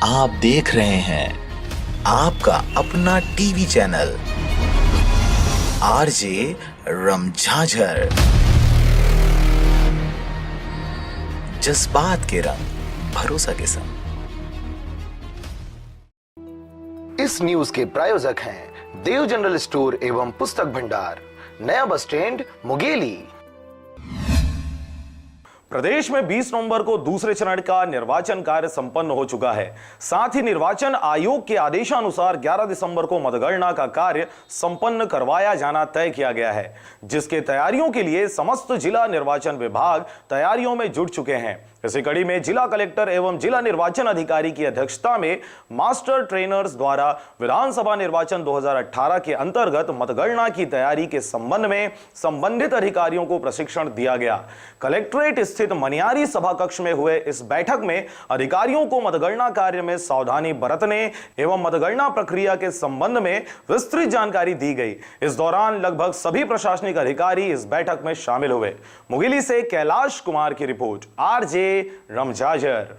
आप देख रहे हैं आपका अपना टीवी चैनल आरजे रमझाझर। जज्बात के रंग भरोसा के संग। इस न्यूज के प्रायोजक हैं देव जनरल स्टोर एवं पुस्तक भंडार, नया बस स्टैंड, मुंगेली। प्रदेश में 20 नवंबर को दूसरे चरण का निर्वाचन कार्य संपन्न हो चुका है। साथ ही निर्वाचन आयोग के आदेशानुसार 11 दिसंबर को मतगणना का कार्य संपन्न करवाया जाना तय किया गया है, जिसके तैयारियों के लिए समस्त जिला निर्वाचन विभाग तैयारियों में जुट चुके हैं। इसी कड़ी में जिला कलेक्टर एवं जिला निर्वाचन अधिकारी की अध्यक्षता में मास्टर ट्रेनर्स द्वारा विधानसभा निर्वाचन 2018 के अंतर्गत मतगणना की तैयारी के संबंध में संबंधित अधिकारियों को प्रशिक्षण दिया गया। कलेक्ट्रेट स्थित मनियारी सभा कक्ष में हुए इस बैठक में अधिकारियों को मतगणना कार्य में सावधानी बरतने एवं मतगणना प्रक्रिया के संबंध में विस्तृत जानकारी दी गई। इस दौरान लगभग सभी प्रशासनिक अधिकारी इस बैठक में शामिल हुए। मुंगेली से कैलाश कुमार की रिपोर्ट, आरजे रमझाझर।